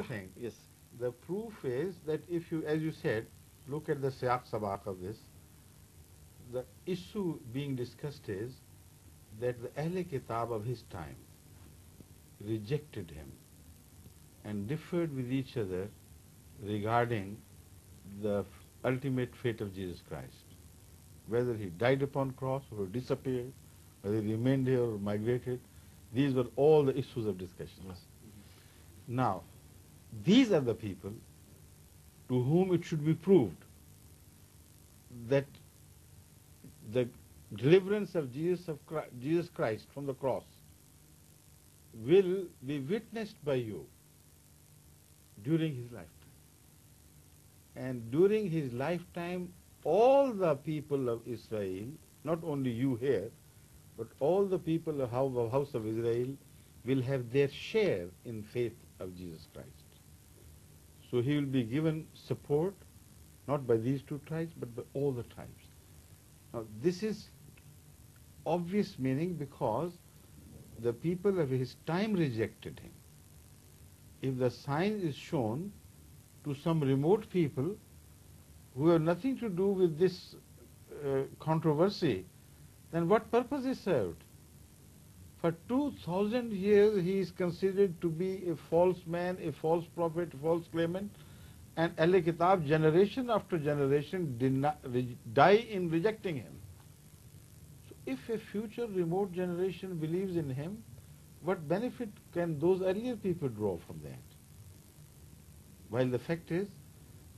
thing. Yes. The proof is that if you, as you said, look at the siyaq sabaq of this, the issue being discussed is that the Ahl Kitab of his time rejected him and differed with each other regarding the ultimate fate of Jesus Christ. Whether he died upon cross or disappeared, whether he remained here or migrated, these were all the issues of discussion. Yes. Now, these are the people to whom it should be proved that the deliverance of Jesus Christ from the cross will be witnessed by you during his lifetime. And during his lifetime, all the people of Israel, not only you here, but all the people of House of Israel will have their share in faith of Jesus Christ. So he will be given support, not by these two tribes, but by all the tribes. Now, this is obvious meaning because the people of his time rejected him. If the sign is shown to some remote people who have nothing to do with this controversy, then what purpose is served? For 2000 years he is considered to be a false man, a false prophet, a false claimant, and Ahl Kitab generation after generation die in rejecting him. So if a future remote generation believes in him, what benefit can those earlier people draw from that? While the fact is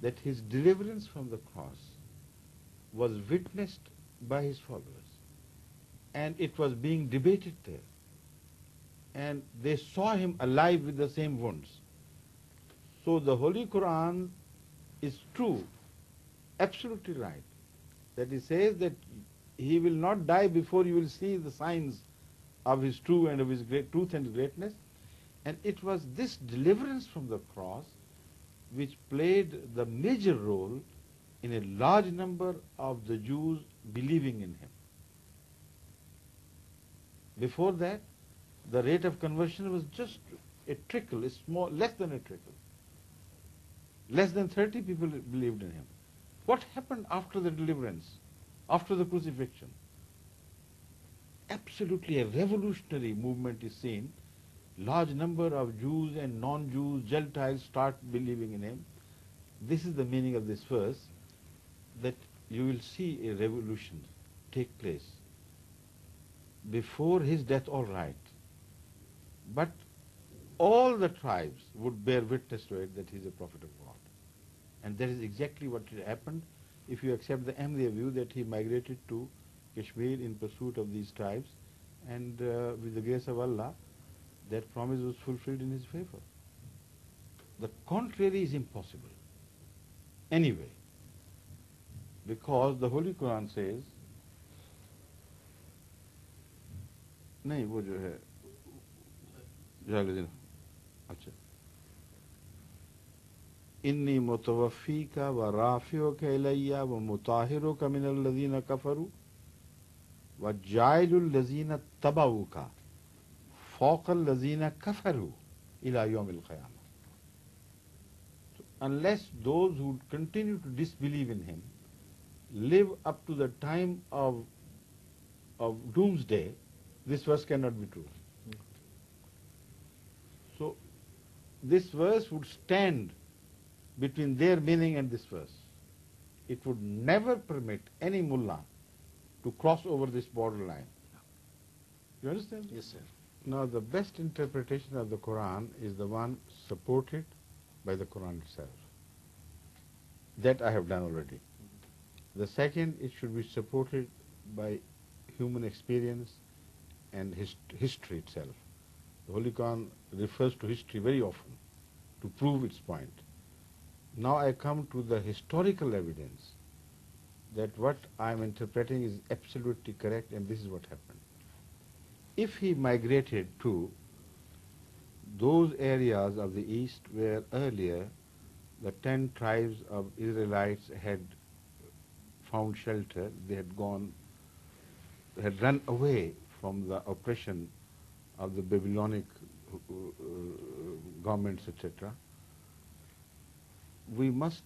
that his deliverance from the cross was witnessed by his followers, and it was being debated there, and they saw him alive with the same wounds. So the Holy Quran is true, absolutely right, that it says that he will not die before you will see the signs of his true and of his great truth and greatness. And it was this deliverance from the cross which played the major role in a large number of the Jews believing in him. Before that, the rate of conversion was just a trickle, a small, less than a trickle. Less than 30 people believed in him. What happened after the deliverance, after the crucifixion? Absolutely a revolutionary movement is seen. Large number of Jews and non-Jews, Gentiles start believing in him. This is the meaning of this verse, that you will see a revolution take place. Before his death, all right. But all the tribes would bear witness to it that he is a prophet of God. And that is exactly what happened if you accept the Ahmadiyya view that he migrated to Kashmir in pursuit of these tribes, and with the grace of Allah, that promise was fulfilled in his favor. The contrary is impossible. Anyway, because the Holy Quran says, नहीं वो जो है जालिदिन अच्छा इन्नी मुतवफ़ी का व राफ़ियो का इलैया व मुताहिरो का मिनल लज़ीना कफ़रू व जाइलुल लज़ीना तबाऊ का फ़ौक़ल लज़ीना कफ़रू इला यौमिल क़यामा. Unless those who continue to disbelieve in him live up to the time of doomsday, this verse cannot be true. So this verse would stand between their meaning and this verse. It would never permit any mullah to cross over this borderline. You understand? Yes, sir. Now the best interpretation of the Quran is the one supported by the Quran itself. That I have done already. The second, it should be supported by human experience and history itself. The Holy Quran refers to history very often to prove its point. Now I come to the historical evidence that what I am interpreting is absolutely correct, and this is what happened. If he migrated to those areas of the east where earlier the 10 tribes of Israelites had found shelter, they had run away from the oppression of the Babylonic governments, etc. we must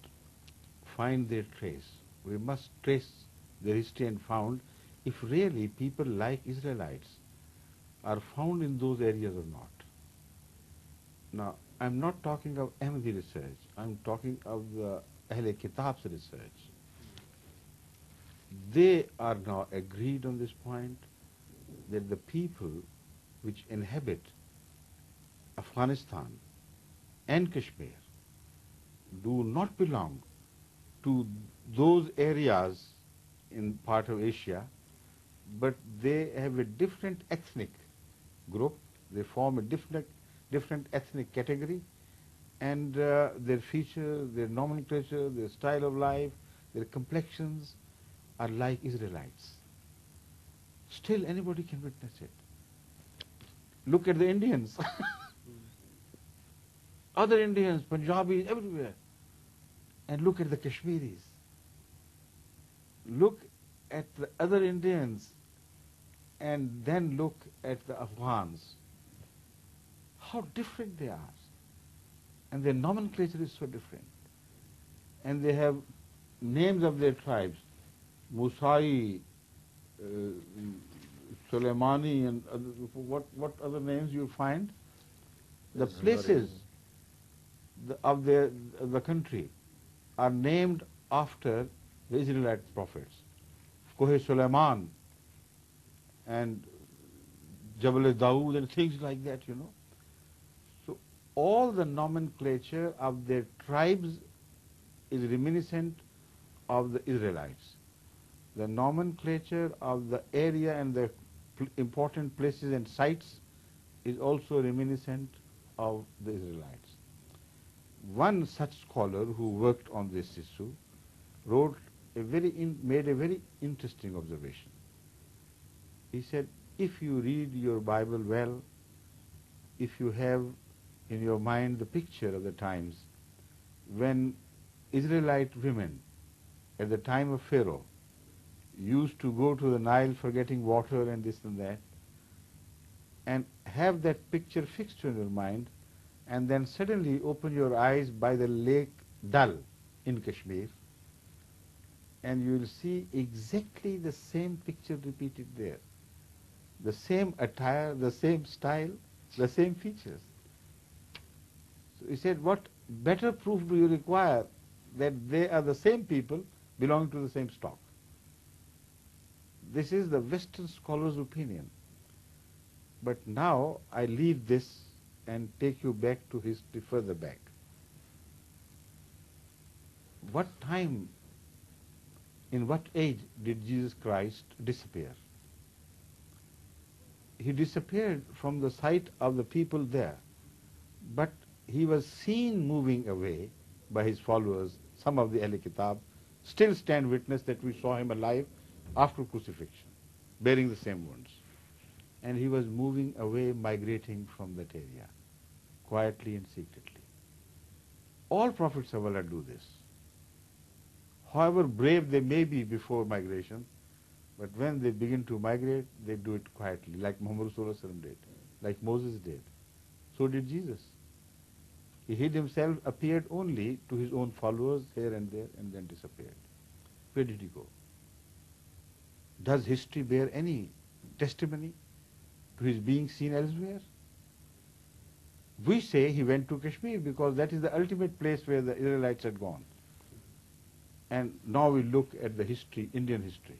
find their trace. We must trace their history and found if really people like Israelites are found in those areas or not. Now, I'm not talking of Ahmadi research. I'm talking of the Ahle Kitab's research. They are now agreed on this point that the people which inhabit Afghanistan and Kashmir do not belong to those areas in part of Asia, but they have a different ethnic group. They form a different ethnic category, and their features, their nomenclature, their style of life, their complexions are like Israelites. Still, anybody can witness it. Look at the Indians. Other Indians, Punjabis, everywhere. And look at the Kashmiris. Look at the other Indians and then look at the Afghans. How different they are. And their nomenclature is so different. And they have names of their tribes. Musai, Soleimani, and what other names you find? The places of the country are named after the Israelite prophets. Kohe Suleiman and Jabal Dawood and things like that, you know. So all the nomenclature of their tribes is reminiscent of the Israelites. The nomenclature of the area and the important places and sites is also reminiscent of the Israelites. One such scholar who worked on this issue made a very interesting observation. He said, if you read your Bible well, if you have in your mind the picture of the times when Israelite women at the time of Pharaoh used to go to the Nile for getting water and this and that, and have that picture fixed in your mind, and then suddenly open your eyes by the lake Dal in Kashmir, and you will see exactly the same picture repeated there. The same attire, the same style, the same features. So he said, what better proof do you require that they are the same people belonging to the same stock? This is the Western scholar's opinion. But now I leave this and take you back to history, further back. What time, in what age did Jesus Christ disappear? He disappeared from the sight of the people there, but he was seen moving away by his followers. Some of the Ahl Kitab still stand witness that we saw him alive after crucifixion, bearing the same wounds. And he was moving away, migrating from that area, quietly and secretly. All prophets of Allah do this. However brave they may be before migration, but when they begin to migrate, they do it quietly, like Muhammad Rasulullah did, like Moses did. So did Jesus. He hid himself, appeared only to his own followers here and there, and then disappeared. Where did he go? Does history bear any testimony to his being seen elsewhere? We say he went to Kashmir because that is the ultimate place where the Israelites had gone. And now we look at the history, Indian history.